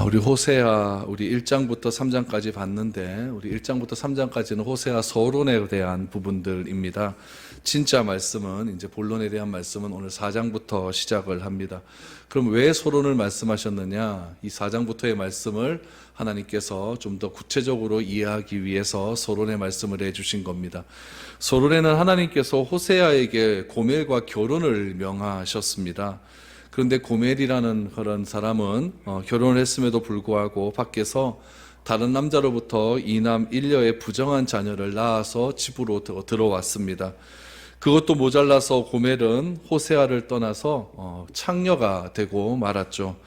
우리 호세아, 우리 1장부터 3장까지 봤는데, 우리 1장부터 3장까지는 호세아 서론에 대한 부분들입니다. 진짜 말씀은, 이제 본론에 대한 말씀은 오늘 4장부터 시작을 합니다. 그럼 왜 서론을 말씀하셨느냐? 이 4장부터의 말씀을 하나님께서 좀 더 구체적으로 이해하기 위해서 서론의 말씀을 해주신 겁니다. 서론에는 하나님께서 호세아에게 고멜과 결혼을 명하셨습니다. 그런데 고멜이라는 그런 사람은 결혼을 했음에도 불구하고 밖에서 다른 남자로부터 이남 일녀의 부정한 자녀를 낳아서 집으로 들어왔습니다. 그것도 모자라서 고멜은 호세아를 떠나서 창녀가 되고 말았죠.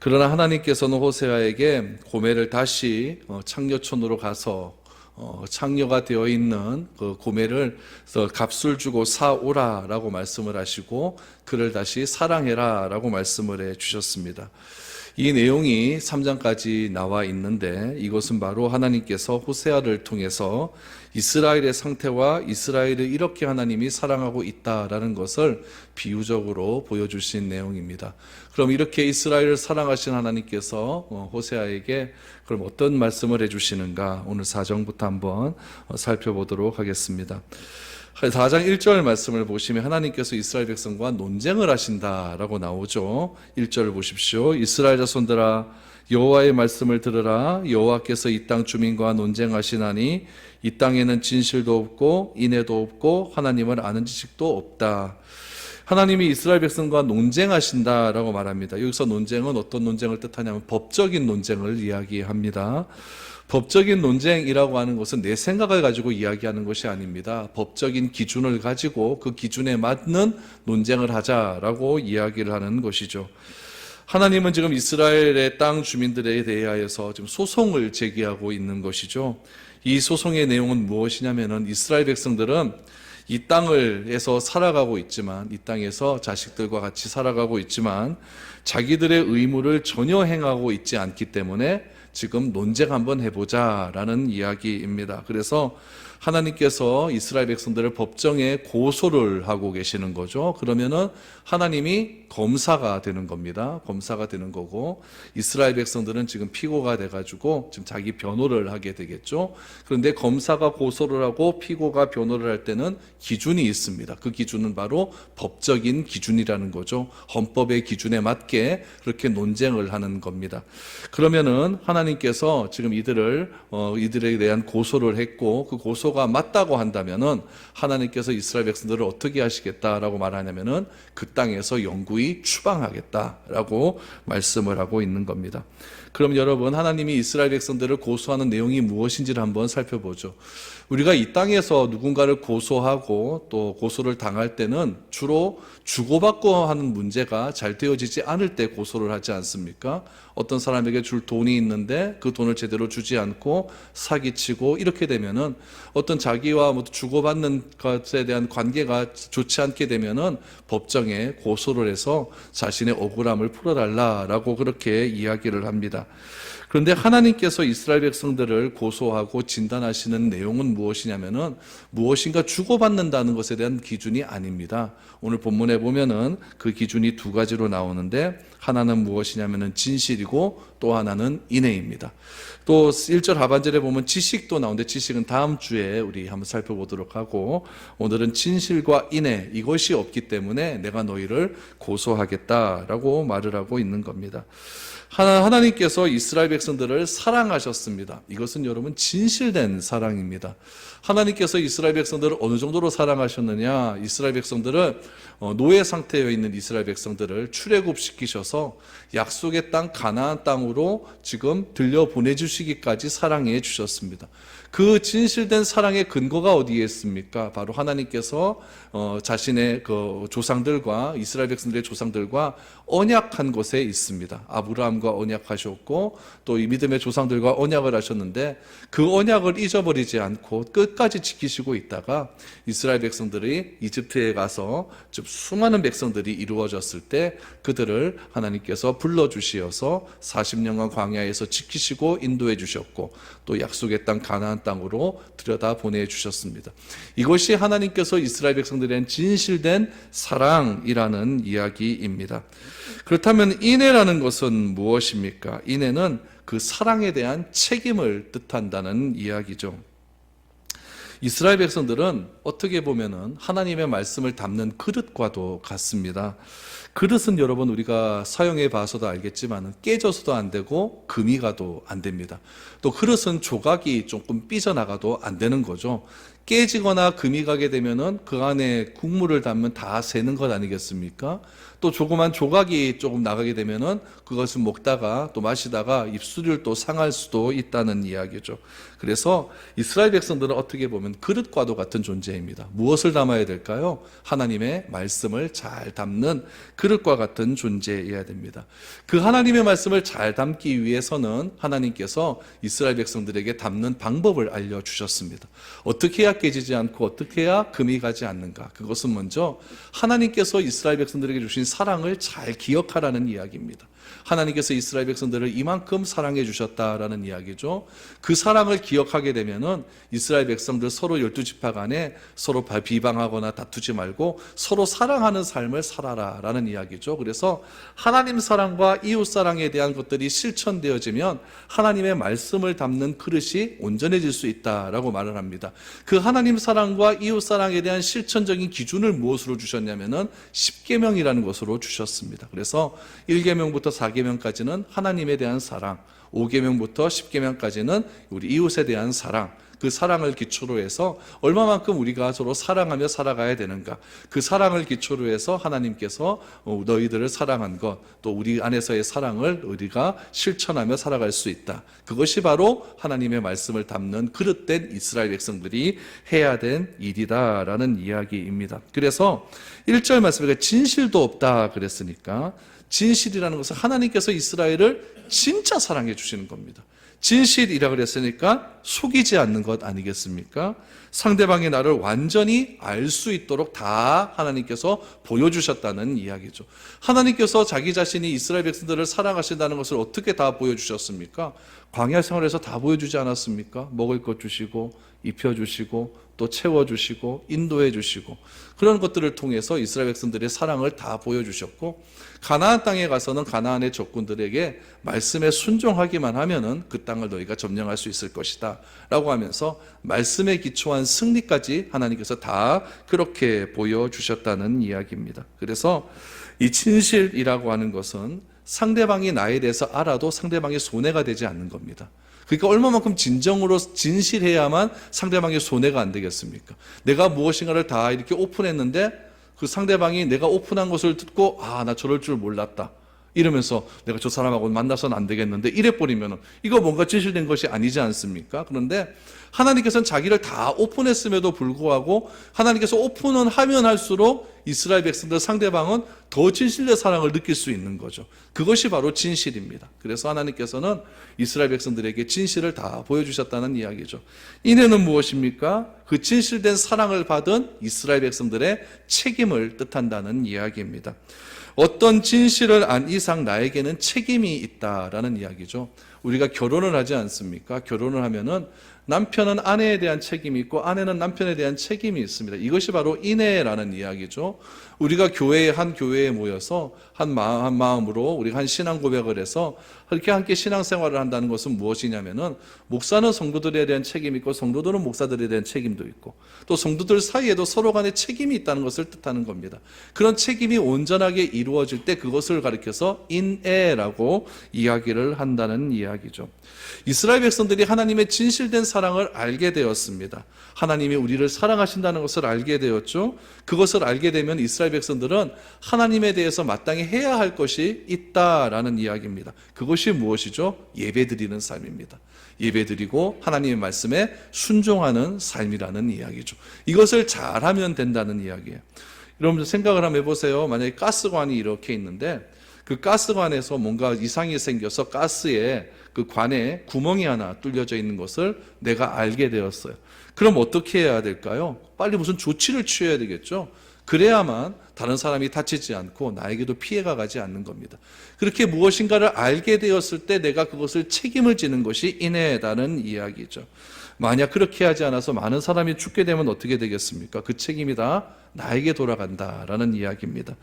그러나 하나님께서는 호세아에게 고멜을 다시 창녀촌으로 가서 창녀가 되어 있는 그 고멜을 값을 주고 사오라라고 말씀을 하시고 그를 다시 사랑해라라고 말씀을 해 주셨습니다. 이 내용이 3장까지 나와 있는데 이것은 바로 하나님께서 호세아를 통해서 이스라엘의 상태와 이스라엘을 이렇게 하나님이 사랑하고 있다라는 것을 비유적으로 보여주신 내용입니다. 그럼 이렇게 이스라엘을 사랑하신 하나님께서 호세아에게 그럼 어떤 말씀을 해주시는가 오늘 4장부터 한번 살펴보도록 하겠습니다. 4장 1절 말씀을 보시면 하나님께서 이스라엘 백성과 논쟁을 하신다라고 나오죠. 1절을 보십시오. 이스라엘 자손들아 여호와의 말씀을 들으라. 여호와께서 이 땅 주민과 논쟁하시나니 이 땅에는 진실도 없고 인애도 없고 하나님을 아는 지식도 없다. 하나님이 이스라엘 백성과 논쟁하신다라고 말합니다. 여기서 논쟁은 어떤 논쟁을 뜻하냐면 법적인 논쟁을 이야기합니다. 법적인 논쟁이라고 하는 것은 내 생각을 가지고 이야기하는 것이 아닙니다. 법적인 기준을 가지고 그 기준에 맞는 논쟁을 하자라고 이야기를 하는 것이죠. 하나님은 지금 이스라엘의 땅 주민들에 대하여서 지금 소송을 제기하고 있는 것이죠. 이 소송의 내용은 무엇이냐면은 이스라엘 백성들은 이 땅을에서 살아가고 있지만 이 땅에서 자식들과 같이 살아가고 있지만 자기들의 의무를 전혀 행하고 있지 않기 때문에 지금 논쟁 한번 해보자라는 이야기입니다. 그래서 하나님께서 이스라엘 백성들을 법정에 고소를 하고 계시는 거죠. 그러면은 하나님이 검사가 되는 겁니다. 검사가 되는 거고 이스라엘 백성들은 지금 피고가 돼가지고 지금 자기 변호를 하게 되겠죠. 그런데 검사가 고소를 하고 피고가 변호를 할 때는 기준이 있습니다. 그 기준은 바로 법적인 기준이라는 거죠. 헌법의 기준에 맞게 그렇게 논쟁을 하는 겁니다. 그러면은 하나님께서 지금 이들에 대한 고소를 했고 그 고소가 맞다고 한다면은 하나님께서 이스라엘 백성들을 어떻게 하시겠다라고 말하냐면은 그 땅에서 영구히 추방하겠다라고 말씀을 하고 있는 겁니다. 그럼 여러분 하나님이 이스라엘 백성들을 고소하는 내용이 무엇인지를 한번 살펴보죠. 우리가 이 땅에서 누군가를 고소하고 또 고소를 당할 때는 주로 주고받고 하는 문제가 잘 되어지지 않을 때 고소를 하지 않습니까? 어떤 사람에게 줄 돈이 있는데 그 돈을 제대로 주지 않고 사기치고 이렇게 되면은 어떤 자기와 주고받는 것에 대한 관계가 좋지 않게 되면은 법정에 고소를 해서 자신의 억울함을 풀어달라라고 그렇게 이야기를 합니다. 그런데 하나님께서 이스라엘 백성들을 고소하고 진단하시는 내용은 무엇이냐면은 무엇인가 주고받는다는 것에 대한 기준이 아닙니다. 오늘 본문에 보면은 그 기준이 두 가지로 나오는데 하나는 무엇이냐면은 진실이고 또 하나는 인애입니다. 또 1절 하반절에 보면 지식도 나오는데 지식은 다음 주에 우리 한번 살펴보도록 하고 오늘은 진실과 인애 이것이 없기 때문에 내가 너희를 고소하겠다라고 말을 하고 있는 겁니다. 하나님께서 이스라엘 백성들을 사랑하셨습니다. 이것은 여러분 진실된 사랑입니다. 하나님께서 이스라엘 백성들을 어느 정도로 사랑하셨느냐? 이스라엘 백성들을 노예 상태에 있는 이스라엘 백성들을 출애굽시키셔서 약속의 땅 가나안 땅으로 지금 들려보내주시기까지 사랑해 주셨습니다. 그 진실된 사랑의 근거가 어디에 있습니까? 바로 하나님께서 자신의 그 조상들과 이스라엘 백성들의 조상들과 언약한 것에 있습니다. 아브라함과 언약하셨고 또 또 이 믿음의 조상들과 언약을 하셨는데 그 언약을 잊어버리지 않고 끝까지 지키시고 있다가 이스라엘 백성들이 이집트에 가서 좀 수많은 백성들이 이루어졌을 때 그들을 하나님께서 불러주시어서 40년간 광야에서 지키시고 인도해 주셨고 또 약속의 땅 가나안 땅으로 들여다 보내주셨습니다. 이것이 하나님께서 이스라엘 백성들에 진실된 사랑이라는 이야기입니다. 그렇다면 인애라는 것은 무엇입니까? 인애는 그 사랑에 대한 책임을 뜻한다는 이야기죠. 이스라엘 백성들은 어떻게 보면은 하나님의 말씀을 담는 그릇과도 같습니다. 그릇은 여러분 우리가 사용해 봐서도 알겠지만 깨져서도 안 되고 금이 가도 안 됩니다. 또 그릇은 조각이 조금 삐져나가도 안 되는 거죠. 깨지거나 금이 가게 되면은 그 안에 국물을 담으면 다 새는 것 아니겠습니까? 또 조그만 조각이 조금 나가게 되면은 그것을 먹다가 또 마시다가 입술을 또 상할 수도 있다는 이야기죠. 그래서 이스라엘 백성들은 어떻게 보면 그릇과도 같은 존재입니다. 무엇을 담아야 될까요? 하나님의 말씀을 잘 담는 그릇과 같은 존재여야 됩니다. 그 하나님의 말씀을 잘 담기 위해서는 하나님께서 이스라엘 백성들에게 담는 방법을 알려주셨습니다. 어떻게 해야 깨지지 않고 어떻게 해야 금이 가지 않는가? 그것은 먼저 하나님께서 이스라엘 백성들에게 주신 사랑을 잘 기억하라는 이야기입니다. 하나님께서 이스라엘 백성들을 이만큼 사랑해 주셨다라는 이야기죠. 그 사랑을 기억하게 되면은 이스라엘 백성들 서로 12지파 간에 서로 비방하거나 다투지 말고 서로 사랑하는 삶을 살아라라는 이야기죠. 그래서 하나님 사랑과 이웃 사랑에 대한 것들이 실천되어지면 하나님의 말씀을 담는 그릇이 온전해질 수 있다라고 말을 합니다. 그 하나님 사랑과 이웃 사랑에 대한 실천적인 기준을 무엇으로 주셨냐면은 십계명이라는 것으로 주셨습니다. 그래서 1계명부터 4계명까지는 하나님에 대한 사랑, 5계명부터 10계명까지는 우리 이웃에 대한 사랑, 그 사랑을 기초로 해서 얼마만큼 우리가 서로 사랑하며 살아가야 되는가, 그 사랑을 기초로 해서 하나님께서 너희들을 사랑한 것, 또 우리 안에서의 사랑을 우리가 실천하며 살아갈 수 있다. 그것이 바로 하나님의 말씀을 담는 그릇된 이스라엘 백성들이 해야 된 일이다라는 이야기입니다. 그래서 1절 말씀에 진실도 없다 그랬으니까 진실이라는 것은 하나님께서 이스라엘을 진짜 사랑해 주시는 겁니다. 진실이라 그랬으니까 속이지 않는 것 아니겠습니까? 상대방이 나를 완전히 알 수 있도록 다 하나님께서 보여주셨다는 이야기죠. 하나님께서 자기 자신이 이스라엘 백성들을 사랑하신다는 것을 어떻게 다 보여주셨습니까? 광야 생활에서 다 보여주지 않았습니까? 먹을 것 주시고 입혀주시고 또 채워주시고 인도해주시고 그런 것들을 통해서 이스라엘 백성들의 사랑을 다 보여주셨고, 가나안 땅에 가서는 가나안의 적군들에게 말씀에 순종하기만 하면은 그 땅을 너희가 점령할 수 있을 것이다 라고 하면서 말씀에 기초한 승리까지 하나님께서 다 그렇게 보여주셨다는 이야기입니다. 그래서 이 진실이라고 하는 것은 상대방이 나에 대해서 알아도 상대방이 손해가 되지 않는 겁니다. 그러니까 얼마만큼 진정으로 진실해야만 상대방의 손해가 안 되겠습니까? 내가 무엇인가를 다 이렇게 오픈했는데 그 상대방이 내가 오픈한 것을 듣고 나 저럴 줄 몰랐다 이러면서 내가 저 사람하고 만나서는 안 되겠는데 이래버리면 이거 뭔가 진실된 것이 아니지 않습니까? 그런데 하나님께서는 자기를 다 오픈했음에도 불구하고 하나님께서 오픈은 하면 할수록 이스라엘 백성들 상대방은 더 진실의 사랑을 느낄 수 있는 거죠. 그것이 바로 진실입니다. 그래서 하나님께서는 이스라엘 백성들에게 진실을 다 보여주셨다는 이야기죠. 인애는 무엇입니까? 그 진실된 사랑을 받은 이스라엘 백성들의 책임을 뜻한다는 이야기입니다. 어떤 진실을 안 이상 나에게는 책임이 있다라는 이야기죠. 우리가 결혼을 하지 않습니까? 결혼을 하면은 남편은 아내에 대한 책임이 있고 아내는 남편에 대한 책임이 있습니다. 이것이 바로 인애라는 이야기죠. 우리가 한 교회에 모여서 한 마음으로 우리가 한 신앙 고백을 해서 이렇게 함께 신앙생활을 한다는 것은 무엇이냐면은 목사는 성도들에 대한 책임이 있고 성도들은 목사들에 대한 책임도 있고 또 성도들 사이에도 서로 간에 책임이 있다는 것을 뜻하는 겁니다. 그런 책임이 온전하게 이루어질 때 그것을 가리켜서 인애라고 이야기를 한다는 이야기죠. 이스라엘 백성들이 하나님의 진실된 사랑을 알게 되었습니다. 하나님이 우리를 사랑하신다는 것을 알게 되었죠. 그것을 알게 되면 이스라엘 백성들은 하나님에 대해서 마땅히 해야 할 것이 있다라는 이야기입니다. 그것이 무엇이죠? 예배드리는 삶입니다. 예배드리고 하나님의 말씀에 순종하는 삶이라는 이야기죠. 이것을 잘하면 된다는 이야기예요. 여러분들 생각을 한번 해보세요. 만약에 가스관이 이렇게 있는데 그 가스관에서 뭔가 이상이 생겨서 가스에 그 관에 구멍이 하나 뚫려져 있는 것을 내가 알게 되었어요. 그럼 어떻게 해야 될까요? 빨리 무슨 조치를 취해야 되겠죠. 그래야만 다른 사람이 다치지 않고 나에게도 피해가 가지 않는 겁니다. 그렇게 무엇인가를 알게 되었을 때 내가 그것을 책임을 지는 것이 인애라는 이야기죠. 만약 그렇게 하지 않아서 많은 사람이 죽게 되면 어떻게 되겠습니까? 그 책임이 다 나에게 돌아간다라는 이야기입니다.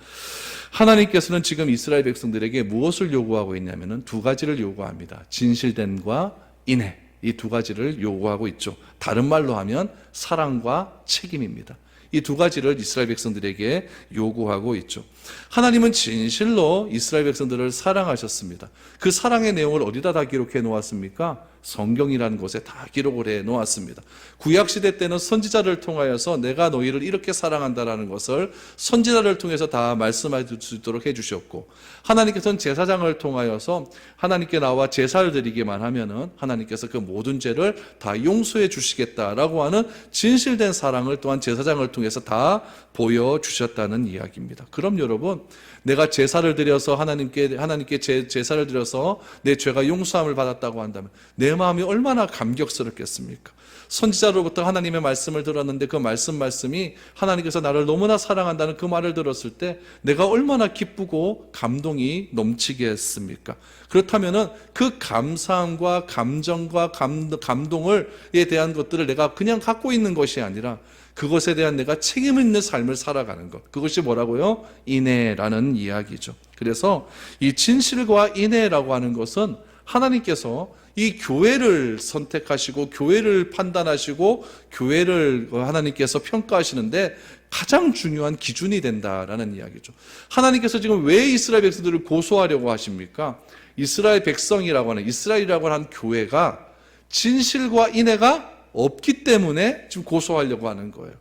하나님께서는 지금 이스라엘 백성들에게 무엇을 요구하고 있냐면은 두 가지를 요구합니다. 진실됨과 인애, 이 두 가지를 요구하고 있죠. 다른 말로 하면 사랑과 책임입니다. 이 두 가지를 이스라엘 백성들에게 요구하고 있죠. 하나님은 진실로 이스라엘 백성들을 사랑하셨습니다. 그 사랑의 내용을 어디다 다 기록해 놓았습니까? 성경이라는 곳에 다 기록을 해 놓았습니다. 구약시대 때는 선지자를 통하여서 내가 너희를 이렇게 사랑한다라는 것을 선지자를 통해서 다 말씀할 수 있도록 해주셨고, 하나님께서는 제사장을 통하여서 하나님께 나와 제사를 드리기만 하면은 하나님께서 그 모든 죄를 다 용서해 주시겠다라고 하는 진실된 사랑을 또한 제사장을 통해서 다 보여주셨다는 이야기입니다. 그럼 여러분, 내가 제사를 드려서 하나님께 제사를 드려서 내 죄가 용서함을 받았다고 한다면 내 마음이 얼마나 감격스럽겠습니까? 선지자로부터 하나님의 말씀을 들었는데 그 말씀이 하나님께서 나를 너무나 사랑한다는 그 말을 들었을 때 내가 얼마나 기쁘고 감동이 넘치게 했습니까? 그렇다면은 그 감사함과 감정과 감동에 대한 것들을 내가 그냥 갖고 있는 것이 아니라 그것에 대한 내가 책임 있는 삶을 살아가는 것, 그것이 뭐라고요? 인애라는 이야기죠. 그래서 이 진실과 인애라고 하는 것은 하나님께서 이 교회를 선택하시고 교회를 판단하시고 교회를 하나님께서 평가하시는데 가장 중요한 기준이 된다라는 이야기죠. 하나님께서 지금 왜 이스라엘 백성들을 고소하려고 하십니까? 이스라엘 백성이라고 하는, 이스라엘이라고 하는 교회가 진실과 인애가 없기 때문에 지금 고소하려고 하는 거예요.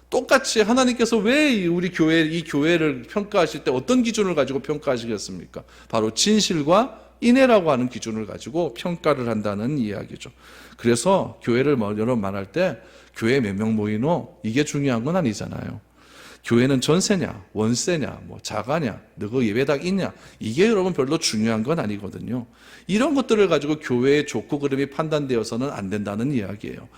똑같이 하나님께서 왜 우리 이 교회를 평가하실 때 어떤 기준을 가지고 평가하시겠습니까? 바로 진실과 인애라고 하는 기준을 가지고 평가를 한다는 이야기죠. 그래서 교회를 여러분 말할 때 교회 몇 명 모이노? 이게 중요한 건 아니잖아요. 교회는 전세냐, 원세냐, 자가냐, 너가 예배당 있냐, 이게 여러분 별로 중요한 건 아니거든요. 이런 것들을 가지고 교회의 좋고 그름이 판단되어서는 안 된다는 이야기예요.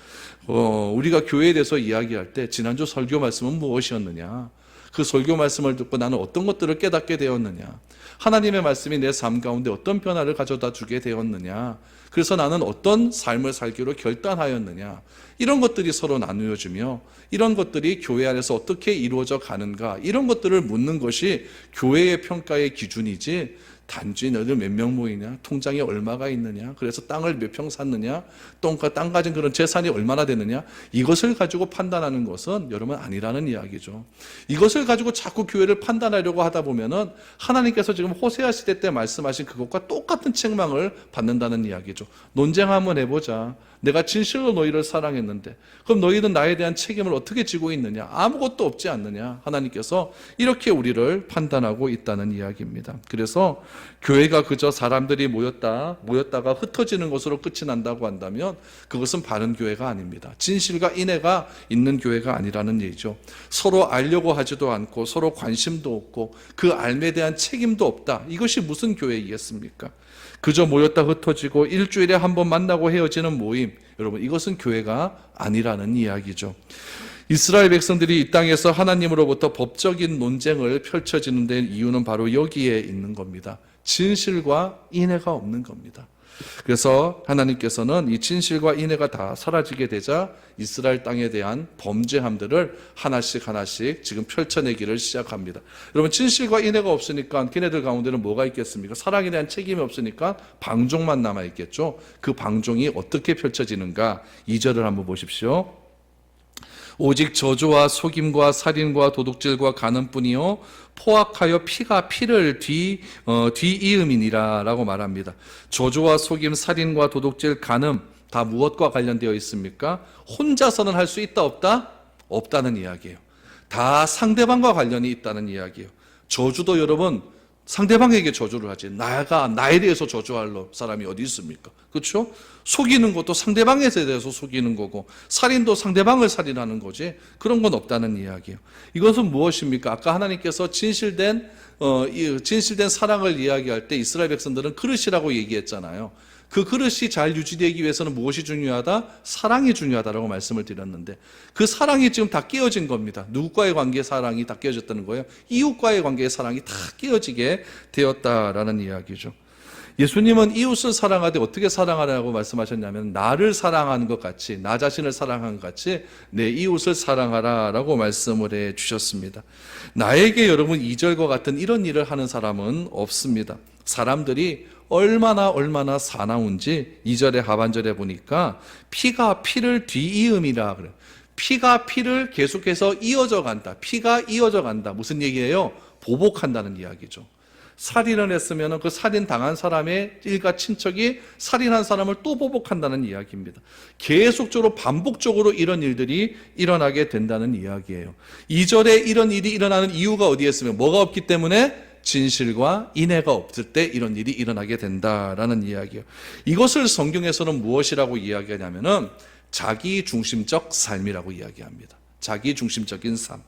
우리가 교회에 대해서 이야기할 때 지난주 설교 말씀은 무엇이었느냐, 그 설교 말씀을 듣고 나는 어떤 것들을 깨닫게 되었느냐, 하나님의 말씀이 내 삶 가운데 어떤 변화를 가져다 주게 되었느냐, 그래서 나는 어떤 삶을 살기로 결단하였느냐, 이런 것들이 서로 나누어지며 이런 것들이 교회 안에서 어떻게 이루어져 가는가, 이런 것들을 묻는 것이 교회의 평가의 기준이지, 단지 너희들 몇 명 모이냐, 통장에 얼마가 있느냐, 그래서 땅을 몇 평 샀느냐, 땅 가진 그런 재산이 얼마나 되느냐, 이것을 가지고 판단하는 것은 여러분 아니라는 이야기죠. 이것을 가지고 자꾸 교회를 판단하려고 하다 보면은 하나님께서 지금 호세아 시대 때 말씀하신 그것과 똑같은 책망을 받는다는 이야기죠. 논쟁 한번 해보자. 내가 진실로 너희를 사랑했는데 그럼 너희는 나에 대한 책임을 어떻게 지고 있느냐? 아무것도 없지 않느냐? 하나님께서 이렇게 우리를 판단하고 있다는 이야기입니다. 그래서 교회가 그저 사람들이 모였다가 흩어지는 것으로 끝이 난다고 한다면 그것은 바른 교회가 아닙니다. 진실과 인애가 있는 교회가 아니라는 얘기죠. 서로 알려고 하지도 않고 서로 관심도 없고 그 알에 대한 책임도 없다. 이것이 무슨 교회이겠습니까? 그저 모였다 흩어지고 일주일에 한 번 만나고 헤어지는 모임, 여러분 이것은 교회가 아니라는 이야기죠. 이스라엘 백성들이 이 땅에서 하나님으로부터 법적인 논쟁을 펼쳐지는 데 이유는 바로 여기에 있는 겁니다. 진실과 인애가 없는 겁니다. 그래서 하나님께서는 이 진실과 인애가 다 사라지게 되자 이스라엘 땅에 대한 범죄함들을 하나씩 지금 펼쳐내기를 시작합니다. 여러분, 진실과 인애가 없으니까 걔네들 가운데는 뭐가 있겠습니까? 사랑에 대한 책임이 없으니까 방종만 남아있겠죠. 그 방종이 어떻게 펼쳐지는가? 2절을 한번 보십시오. 오직 저주와 속임과 살인과 도둑질과 간음뿐이요 포악하여 피가 피를 뒤이음이니라 라고 말합니다. 저주와 속임, 살인과 도둑질, 간음 다 무엇과 관련되어 있습니까? 혼자서는 할 수 있다 없다? 없다는 이야기예요. 다 상대방과 관련이 있다는 이야기예요. 저주도 여러분 상대방에게 저주를 하지, 나에 대해서 저주할 사람이 어디 있습니까? 그렇죠? 속이는 것도 상대방에 대해서 속이는 거고, 살인도 상대방을 살인하는 거지, 그런 건 없다는 이야기예요. 이것은 무엇입니까? 아까 하나님께서 진실된 사랑을 이야기할 때 이스라엘 백성들은 그릇이라고 얘기했잖아요. 그 그릇이 잘 유지되기 위해서는 무엇이 중요하다? 사랑이 중요하다라고 말씀을 드렸는데, 그 사랑이 지금 다 깨어진 겁니다. 누구과의 관계의 사랑이 다 깨어졌다는 거예요? 이웃과의 관계의 사랑이 다 깨어지게 되었다라는 이야기죠. 예수님은 이웃을 사랑하되 어떻게 사랑하라고 말씀하셨냐면, 나를 사랑하는 것 같이, 나 자신을 사랑하는 것 같이 내 이웃을 사랑하라라고 말씀을 해 주셨습니다. 나에게 여러분 2절과 같은 이런 일을 하는 사람은 없습니다. 사람들이 얼마나 사나운지 2절의 하반절에 보니까 피가 피를 뒤이음이라 그래요. 피가 피를 계속해서 이어져 간다. 피가 이어져 간다. 무슨 얘기예요? 보복한다는 이야기죠. 살인을 했으면 그 살인 당한 사람의 일가 친척이 살인한 사람을 또 보복한다는 이야기입니다. 계속적으로 반복적으로 이런 일들이 일어나게 된다는 이야기예요. 2절에 이런 일이 일어나는 이유가 어디에 있으면 뭐가 없기 때문에? 진실과 인애가 없을 때 이런 일이 일어나게 된다라는 이야기예요. 이것을 성경에서는 무엇이라고 이야기하냐면은 자기 중심적 삶이라고 이야기합니다. 자기 중심적인 삶.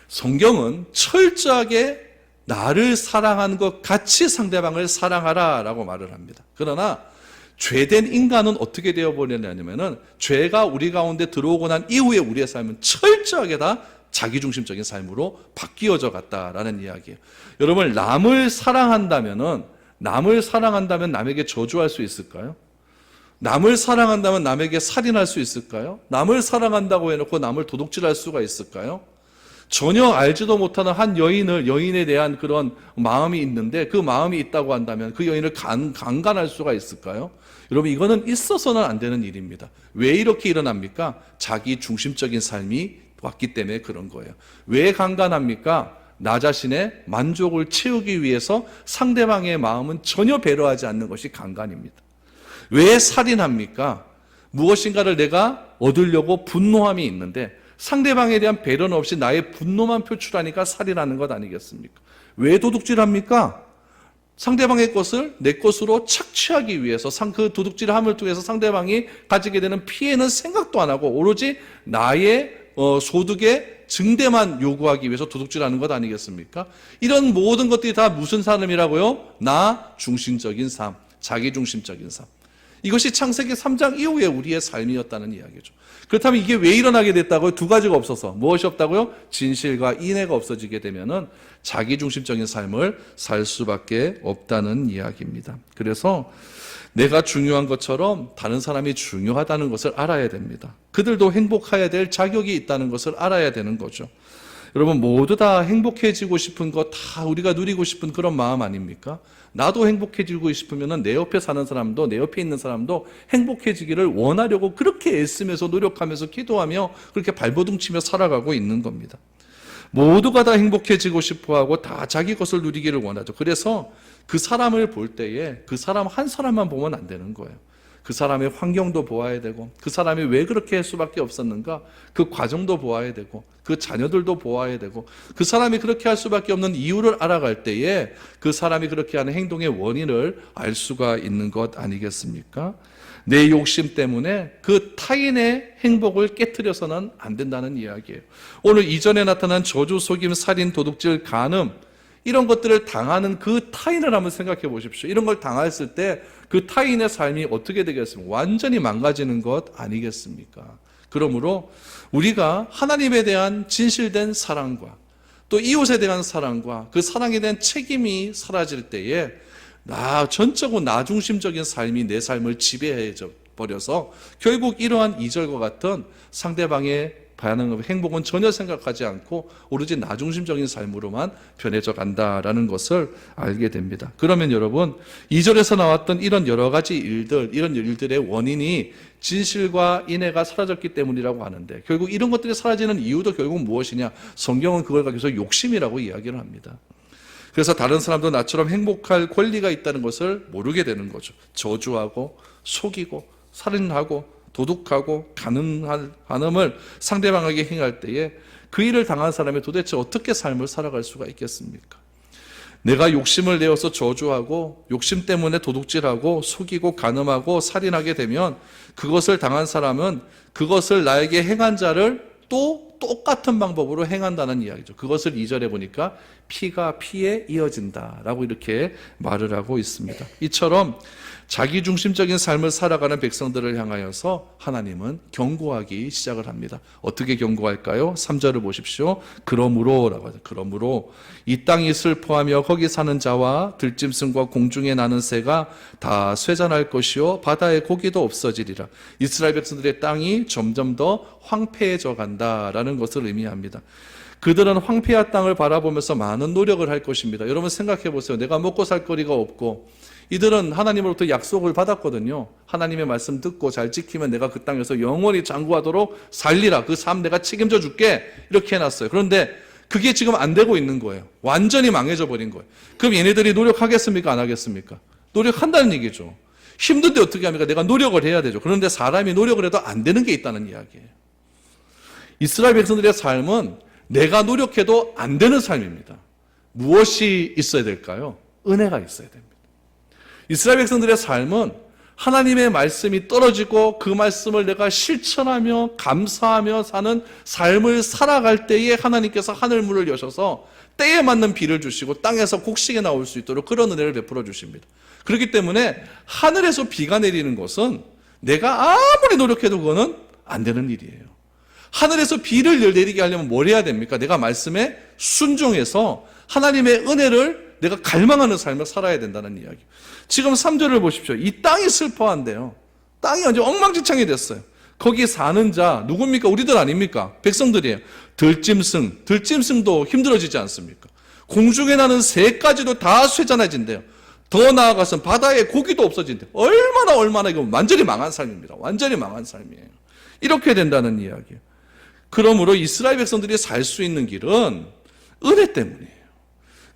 성경은 철저하게 나를 사랑하는 것 같이 상대방을 사랑하라라고 말을 합니다. 그러나 죄된 인간은 어떻게 되어버리냐면은 죄가 우리 가운데 들어오고 난 이후에 우리의 삶은 철저하게 다 자기중심적인 삶으로 바뀌어져 갔다라는 이야기예요. 여러분, 남을 사랑한다면 남에게 저주할 수 있을까요? 남을 사랑한다면 남에게 살인할 수 있을까요? 남을 사랑한다고 해놓고 남을 도둑질할 수가 있을까요? 전혀 알지도 못하는 한 여인에 대한 그런 마음이 있는데 그 마음이 있다고 한다면 그 여인을 강간할 수가 있을까요? 여러분, 이거는 있어서는 안 되는 일입니다. 왜 이렇게 일어납니까? 자기 중심적인 삶이 왔기 때문에 그런 거예요. 왜 강간합니까? 나 자신의 만족을 채우기 위해서 상대방의 마음은 전혀 배려하지 않는 것이 강간입니다. 왜 살인합니까? 무엇인가를 내가 얻으려고 분노함이 있는데 상대방에 대한 배려는 없이 나의 분노만 표출하니까 살인하는 것 아니겠습니까? 왜 도둑질합니까? 상대방의 것을 내 것으로 착취하기 위해서 그 도둑질함을 통해서 상대방이 가지게 되는 피해는 생각도 안 하고 오로지 나의 소득의 증대만 요구하기 위해서 도둑질하는 것 아니겠습니까? 이런 모든 것들이 다 무슨 삶이라고요? 나 중심적인 삶, 자기 중심적인 삶. 이것이 창세기 3장 이후에 우리의 삶이었다는 이야기죠. 그렇다면 이게 왜 일어나게 됐다고요? 두 가지가 없어서. 무엇이 없다고요? 진실과 인애가 없어지게 되면은 자기중심적인 삶을 살 수밖에 없다는 이야기입니다. 그래서 내가 중요한 것처럼 다른 사람이 중요하다는 것을 알아야 됩니다. 그들도 행복해야 될 자격이 있다는 것을 알아야 되는 거죠. 여러분, 모두 다 행복해지고 싶은 것 다 우리가 누리고 싶은 그런 마음 아닙니까? 나도 행복해지고 싶으면 내 옆에 사는 사람도, 내 옆에 있는 사람도 행복해지기를 원하려고 그렇게 애쓰면서 노력하면서 기도하며 그렇게 발버둥치며 살아가고 있는 겁니다. 모두가 다 행복해지고 싶어하고 다 자기 것을 누리기를 원하죠. 그래서 그 사람을 볼 때에 그 사람 한 사람만 보면 안 되는 거예요. 그 사람의 환경도 보아야 되고 그 사람이 왜 그렇게 할 수밖에 없었는가, 그 과정도 보아야 되고 그 자녀들도 보아야 되고 그 사람이 그렇게 할 수밖에 없는 이유를 알아갈 때에 그 사람이 그렇게 하는 행동의 원인을 알 수가 있는 것 아니겠습니까? 내 욕심 때문에 그 타인의 행복을 깨트려서는 안 된다는 이야기예요. 오늘 이전에 나타난 저주, 속임, 살인, 도둑질, 간음, 이런 것들을 당하는 그 타인을 한번 생각해 보십시오. 이런 걸 당했을 때 그 타인의 삶이 어떻게 되겠습니까? 완전히 망가지는 것 아니겠습니까? 그러므로 우리가 하나님에 대한 진실된 사랑과 또 이웃에 대한 사랑과 그 사랑에 대한 책임이 사라질 때에 전적으로 나 중심적인 삶이 내 삶을 지배해 버려서 결국 이러한 2절과 같은 상대방의 반응의 행복은 전혀 생각하지 않고 오로지 나 중심적인 삶으로만 변해져 간다라는 것을 알게 됩니다. 그러면 여러분, 2절에서 나왔던 이런 여러 가지 일들, 이런 일들의 원인이 진실과 인애가 사라졌기 때문이라고 하는데 결국 이런 것들이 사라지는 이유도 결국 무엇이냐? 성경은 그걸 가지고 욕심이라고 이야기를 합니다. 그래서 다른 사람도 나처럼 행복할 권리가 있다는 것을 모르게 되는 거죠. 저주하고 속이고 살인하고 도둑하고 간음을 상대방에게 행할 때에 그 일을 당한 사람이 도대체 어떻게 삶을 살아갈 수가 있겠습니까? 내가 욕심을 내어서 저주하고 욕심 때문에 도둑질하고 속이고 간음하고 살인하게 되면 그것을 당한 사람은 그것을 나에게 행한 자를 또 똑같은 방법으로 행한다는 이야기죠. 그것을 2절에 보니까 피가 피에 이어진다라고 이렇게 말을 하고 있습니다. 이처럼 자기중심적인 삶을 살아가는 백성들을 향하여서 하나님은 경고하기 시작을 합니다. 어떻게 경고할까요? 3절을 보십시오. 그러므로라고 하죠. 그러므로 이 땅이 슬퍼하며 거기 사는 자와 들짐승과 공중에 나는 새가 다 쇠잔할 것이요 바다의 고기도 없어지리라. 이스라엘 백성들의 땅이 점점 더 황폐해져 간다라는 것을 의미합니다. 그들은 황폐한 땅을 바라보면서 많은 노력을 할 것입니다. 여러분 생각해 보세요. 내가 먹고 살 거리가 없고 이들은 하나님으로부터 약속을 받았거든요. 하나님의 말씀 듣고 잘 지키면 내가 그 땅에서 영원히 장구하도록 살리라. 그 삶 내가 책임져 줄게. 이렇게 해놨어요. 그런데 그게 지금 안 되고 있는 거예요. 완전히 망해져 버린 거예요. 그럼 얘네들이 노력하겠습니까? 안 하겠습니까? 노력한다는 얘기죠. 힘든데 어떻게 합니까? 내가 노력을 해야 되죠. 그런데 사람이 노력을 해도 안 되는 게 있다는 이야기예요. 이스라엘 백성들의 삶은 내가 노력해도 안 되는 삶입니다. 무엇이 있어야 될까요? 은혜가 있어야 됩니다. 이스라엘 백성들의 삶은 하나님의 말씀이 떨어지고 그 말씀을 내가 실천하며 감사하며 사는 삶을 살아갈 때에 하나님께서 하늘문을 여셔서 때에 맞는 비를 주시고 땅에서 곡식이 나올 수 있도록 그런 은혜를 베풀어 주십니다. 그렇기 때문에 하늘에서 비가 내리는 것은 내가 아무리 노력해도 그거는 안 되는 일이에요. 하늘에서 비를 내리게 하려면 뭘 해야 됩니까? 내가 말씀에 순종해서 하나님의 은혜를 내가 갈망하는 삶을 살아야 된다는 이야기. 지금 3절을 보십시오. 이 땅이 슬퍼한대요. 땅이 완전 엉망진창이 됐어요. 거기 사는 자 누굽니까? 우리들 아닙니까? 백성들이에요. 들짐승도 힘들어지지 않습니까? 공중에 나는 새까지도 다 쇠잔해진대요. 더 나아가서는 바다에 고기도 없어진대요. 얼마나 이거 완전히 망한 삶입니다. 완전히 망한 삶이에요. 이렇게 된다는 이야기예요. 그러므로 이스라엘 백성들이 살 수 있는 길은 은혜 때문이에요.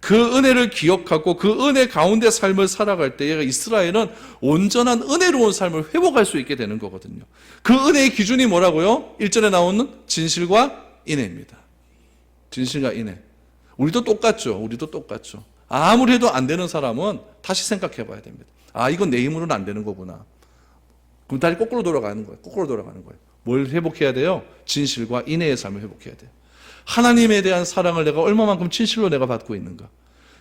그 은혜를 기억하고 그 은혜 가운데 삶을 살아갈 때에 이스라엘은 온전한 은혜로운 삶을 회복할 수 있게 되는 거거든요. 그 은혜의 기준이 뭐라고요? 1절에 나오는 진실과 인애입니다. 진실과 인애. 우리도 똑같죠. 아무리 해도 안 되는 사람은 다시 생각해 봐야 됩니다. 아, 이건 내 힘으로는 안 되는 거구나. 그럼 다시 거꾸로 돌아가는 거예요. 뭘 회복해야 돼요? 진실과 인애의 삶을 회복해야 돼요. 하나님에 대한 사랑을 내가 얼마만큼 진실로 내가 받고 있는가?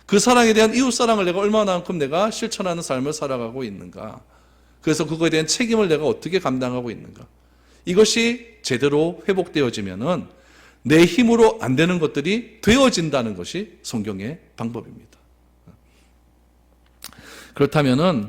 그 사랑에 대한 이웃사랑을 내가 얼마만큼 내가 실천하는 삶을 살아가고 있는가? 그래서 그거에 대한 책임을 내가 어떻게 감당하고 있는가? 이것이 제대로 회복되어지면은 내 힘으로 안 되는 것들이 되어진다는 것이 성경의 방법입니다. 그렇다면은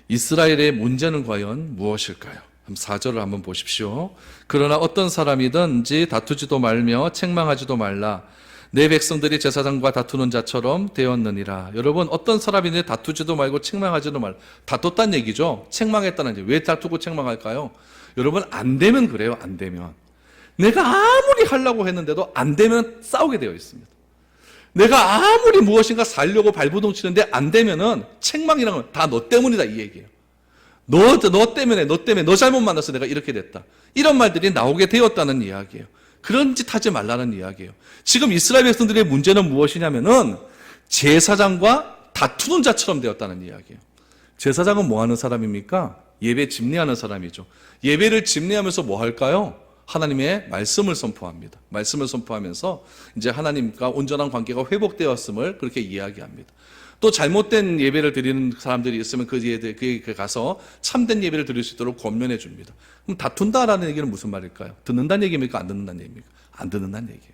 이스라엘의 문제는 과연 무엇일까요? 4절을 한번 보십시오. 그러나 어떤 사람이든지 다투지도 말며 책망하지도 말라. 내 백성들이 제사장과 다투는 자처럼 되었느니라. 여러분, 어떤 사람이든지 다투지도 말고 책망하지도 말라. 다퉜다는 얘기죠. 책망했다는 얘기. 왜 다투고 책망할까요? 여러분, 안 되면 그래요. 안 되면. 내가 아무리 하려고 했는데도 안 되면 싸우게 되어 있습니다. 내가 아무리 무엇인가 살려고 발버둥 치는데 안 되면은 책망이란 건 다 너 때문이다 이 얘기예요. 너 때문에 너 잘못 만나서 내가 이렇게 됐다. 이런 말들이 나오게 되었다는 이야기예요. 그런 짓 하지 말라는 이야기예요. 지금 이스라엘 백성들의 문제는 무엇이냐면은 제사장과 다투는 자처럼 되었다는 이야기예요. 제사장은 뭐 하는 사람입니까? 예배 집례하는 사람이죠. 예배를 집례하면서 뭐 할까요? 하나님의 말씀을 선포합니다. 말씀을 선포하면서 이제 하나님과 온전한 관계가 회복되었음을 그렇게 이야기합니다. 또 잘못된 예배를 드리는 사람들이 있으면 그에 가서 참된 예배를 드릴 수 있도록 권면해 줍니다. 그럼 다툰다라는 얘기는 무슨 말일까요? 듣는다는 얘기입니까? 안 듣는다는 얘기입니까? 안 듣는다는 얘기예요.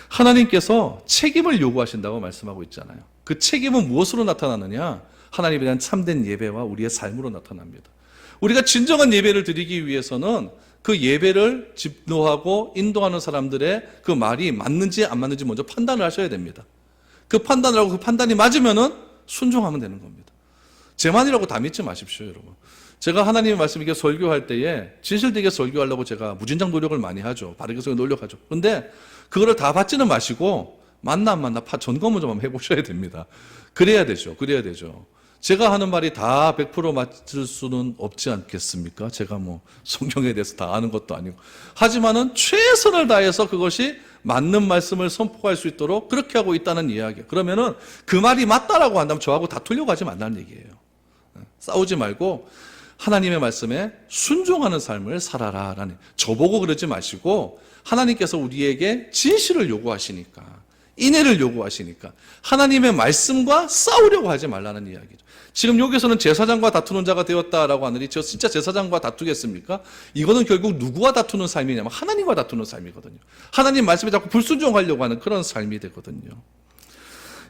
하나님께서 책임을 요구하신다고 말씀하고 있잖아요. 그 책임은 무엇으로 나타나느냐? 하나님에 대한 참된 예배와 우리의 삶으로 나타납니다. 우리가 진정한 예배를 드리기 위해서는 그 예배를 집도하고 인도하는 사람들의 그 말이 맞는지 안 맞는지 먼저 판단을 하셔야 됩니다. 그 판단을 하고 그 판단이 맞으면은 순종하면 되는 겁니다. 제 말이라고 다 믿지 마십시오, 여러분. 제가 하나님의 말씀 이렇게 설교할 때에 진실되게 설교하려고 제가 무진장 노력을 많이 하죠. 바르게 노력하죠. 그런데 그거를 다 받지는 마시고 맞나 안 맞나 점검을 좀 한번 해보셔야 됩니다. 그래야 되죠. 제가 하는 말이 다 100% 맞을 수는 없지 않겠습니까? 제가 뭐 성경에 대해서 다 아는 것도 아니고. 하지만은 최선을 다해서 그것이 맞는 말씀을 선포할 수 있도록 그렇게 하고 있다는 이야기예요. 그러면은 그 말이 맞다라고 한다면 저하고 다투려고 하지 말라는 얘기예요. 싸우지 말고 하나님의 말씀에 순종하는 삶을 살아라라는, 저보고 그러지 마시고 하나님께서 우리에게 진실을 요구하시니까, 인애를 요구하시니까 하나님의 말씀과 싸우려고 하지 말라는 이야기죠. 지금 여기서는 제사장과 다투는 자가 되었다라고 하느니 저 진짜 제사장과 다투겠습니까? 이거는 결국 누구와 다투는 삶이냐면 하나님과 다투는 삶이거든요. 하나님 말씀에 자꾸 불순종하려고 하는 그런 삶이 되거든요.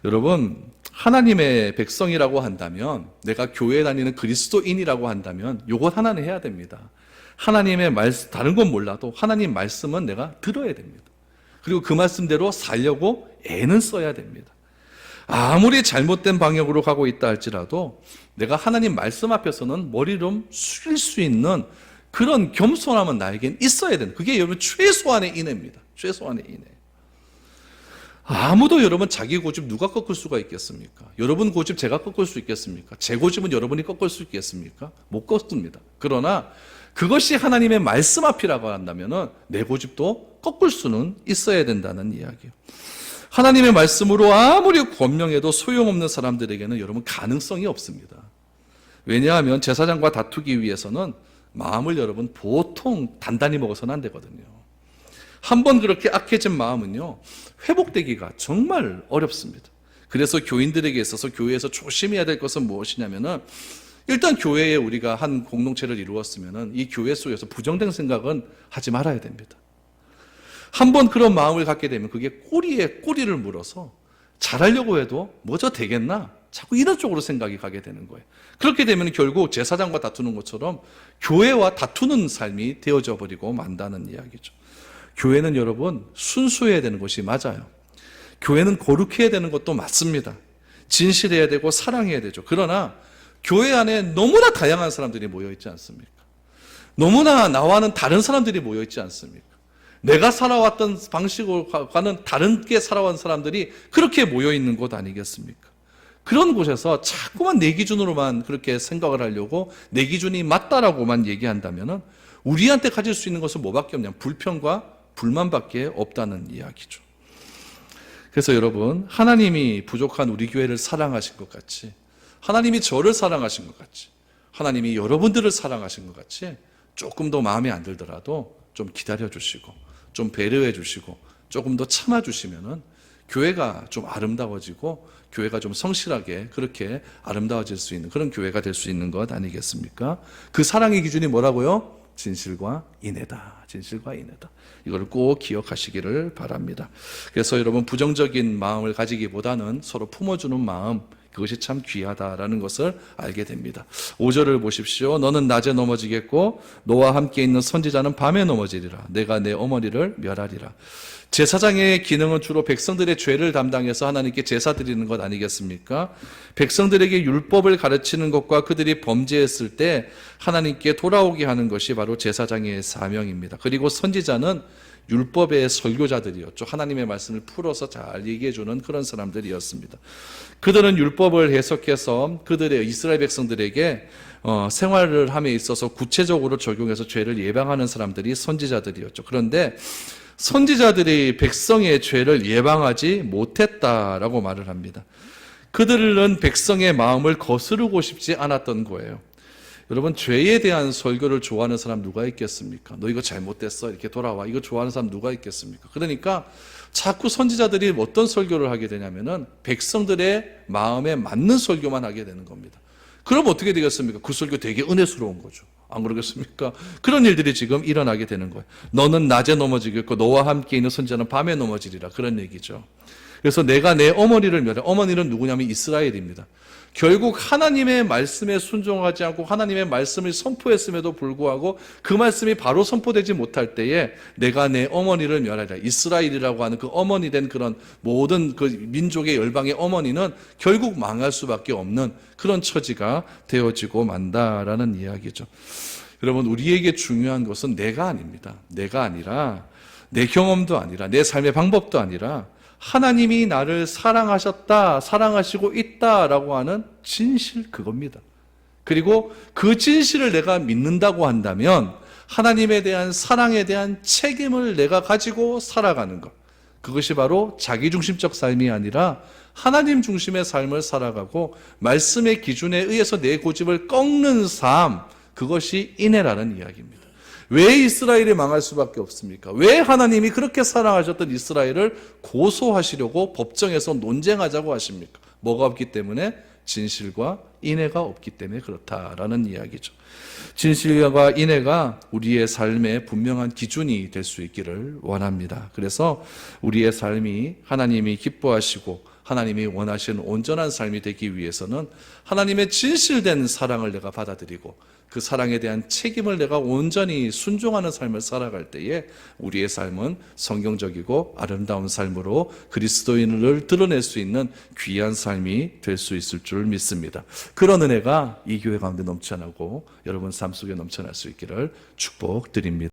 여러분, 하나님의 백성이라고 한다면, 내가 교회 다니는 그리스도인이라고 한다면 요것 하나는 해야 됩니다. 하나님의 말씀, 다른 건 몰라도 하나님 말씀은 내가 들어야 됩니다. 그리고 그 말씀대로 살려고 애는 써야 됩니다. 아무리 잘못된 방향으로 가고 있다 할지라도 내가 하나님 말씀 앞에서는 머리를 좀 숙일 수 있는 그런 겸손함은 나에겐 있어야 되는, 그게 여러분 최소한의 인애입니다. 최소한의 인애. 아무도 여러분 자기 고집 누가 꺾을 수가 있겠습니까? 여러분 고집 제가 꺾을 수 있겠습니까? 제 고집은 여러분이 꺾을 수 있겠습니까? 못 꺾습니다. 그러나 그것이 하나님의 말씀 앞이라고 한다면 내 고집도 꺾을 수는 있어야 된다는 이야기예요. 하나님의 말씀으로 아무리 권명해도 소용없는 사람들에게는 여러분 가능성이 없습니다. 왜냐하면 제사장과 다투기 위해서는 마음을 여러분 보통 단단히 먹어서는 안 되거든요. 한번 그렇게 악해진 마음은요, 회복되기가 정말 어렵습니다. 그래서 교인들에게 있어서 교회에서 조심해야 될 것은 무엇이냐면은, 일단 교회에 우리가 한 공동체를 이루었으면은 이 교회 속에서 부정된 생각은 하지 말아야 됩니다. 한번 그런 마음을 갖게 되면 그게 꼬리에 꼬리를 물어서 잘하려고 해도 뭐저 되겠나? 자꾸 이런 쪽으로 생각이 가게 되는 거예요. 그렇게 되면 결국 제사장과 다투는 것처럼 교회와 다투는 삶이 되어져 버리고 만다는 이야기죠. 교회는 여러분 순수해야 되는 것이 맞아요. 교회는 거룩해야 되는 것도 맞습니다. 진실해야 되고 사랑해야 되죠. 그러나 교회 안에 너무나 다양한 사람들이 모여있지 않습니까? 너무나 나와는 다른 사람들이 모여있지 않습니까? 내가 살아왔던 방식과는 다르게 살아온 사람들이 그렇게 모여있는 곳 아니겠습니까? 그런 곳에서 자꾸만 내 기준으로만 그렇게 생각을 하려고 내 기준이 맞다라고만 얘기한다면 우리한테 가질 수 있는 것은 뭐밖에 없냐? 불평과 불만밖에 없다는 이야기죠. 그래서 여러분, 하나님이 부족한 우리 교회를 사랑하신 것 같이, 하나님이 저를 사랑하신 것 같이, 하나님이 여러분들을 사랑하신 것 같이 조금 더 마음에 안 들더라도 좀 기다려 주시고 좀 배려해 주시고 조금 더 참아 주시면은 교회가 좀 아름다워지고 교회가 좀 성실하게 그렇게 아름다워질 수 있는 그런 교회가 될 수 있는 것 아니겠습니까? 그 사랑의 기준이 뭐라고요? 진실과 인애다. 진실과 인애다. 이걸 꼭 기억하시기를 바랍니다. 그래서 여러분, 부정적인 마음을 가지기보다는 서로 품어주는 마음, 그것이 참 귀하다라는 것을 알게 됩니다. 5절을 보십시오. 너는 낮에 넘어지겠고 너와 함께 있는 선지자는 밤에 넘어지리라. 내가 내 어머니를 멸하리라. 제사장의 기능은 주로 백성들의 죄를 담당해서 하나님께 제사 드리는 것 아니겠습니까? 백성들에게 율법을 가르치는 것과 그들이 범죄했을 때 하나님께 돌아오게 하는 것이 바로 제사장의 사명입니다. 그리고 선지자는 율법의 설교자들이었죠. 하나님의 말씀을 풀어서 잘 얘기해주는 그런 사람들이었습니다. 그들은 율법을 해석해서 그들의 이스라엘 백성들에게 생활을 함에 있어서 구체적으로 적용해서 죄를 예방하는 사람들이 선지자들이었죠. 그런데 선지자들이 백성의 죄를 예방하지 못했다라고 말을 합니다. 그들은 백성의 마음을 거스르고 싶지 않았던 거예요. 여러분, 죄에 대한 설교를 좋아하는 사람 누가 있겠습니까? 너 이거 잘못됐어, 이렇게 돌아와. 이거 좋아하는 사람 누가 있겠습니까? 그러니까 자꾸 선지자들이 어떤 설교를 하게 되냐면은 백성들의 마음에 맞는 설교만 하게 되는 겁니다. 그럼 어떻게 되겠습니까? 그 설교 되게 은혜스러운 거죠. 안 그러겠습니까? 그런 일들이 지금 일어나게 되는 거예요. 너는 낮에 넘어지겠고 너와 함께 있는 선지자는 밤에 넘어지리라. 그런 얘기죠. 그래서 내가 내 어머니를 멸해. 어머니는 누구냐면 이스라엘입니다. 결국 하나님의 말씀에 순종하지 않고 하나님의 말씀을 선포했음에도 불구하고 그 말씀이 바로 선포되지 못할 때에 내가 내 어머니를 멸하리라. 이스라엘이라고 하는 그 어머니 된 그런 모든 그 민족의 열방의 어머니는 결국 망할 수밖에 없는 그런 처지가 되어지고 만다라는 이야기죠. 여러분, 우리에게 중요한 것은 내가 아닙니다. 내가 아니라 내 경험도 아니라 내 삶의 방법도 아니라 하나님이 나를 사랑하셨다, 사랑하시고 있다라고 하는 진실, 그겁니다. 그리고 그 진실을 내가 믿는다고 한다면 하나님에 대한 사랑에 대한 책임을 내가 가지고 살아가는 것, 그것이 바로 자기중심적 삶이 아니라 하나님 중심의 삶을 살아가고 말씀의 기준에 의해서 내 고집을 꺾는 삶, 그것이 인애라는 이야기입니다. 왜 이스라엘이 망할 수밖에 없습니까? 왜 하나님이 그렇게 사랑하셨던 이스라엘을 고소하시려고 법정에서 논쟁하자고 하십니까? 뭐가 없기 때문에? 진실과 인애가 없기 때문에 그렇다라는 이야기죠. 진실과 인애가 우리의 삶의 분명한 기준이 될 수 있기를 원합니다. 그래서 우리의 삶이 하나님이 기뻐하시고 하나님이 원하시는 온전한 삶이 되기 위해서는 하나님의 진실된 사랑을 내가 받아들이고 그 사랑에 대한 책임을 내가 온전히 순종하는 삶을 살아갈 때에 우리의 삶은 성경적이고 아름다운 삶으로 그리스도인을 드러낼 수 있는 귀한 삶이 될 수 있을 줄 믿습니다. 그런 은혜가 이 교회 가운데 넘쳐나고 여러분 삶 속에 넘쳐날 수 있기를 축복드립니다.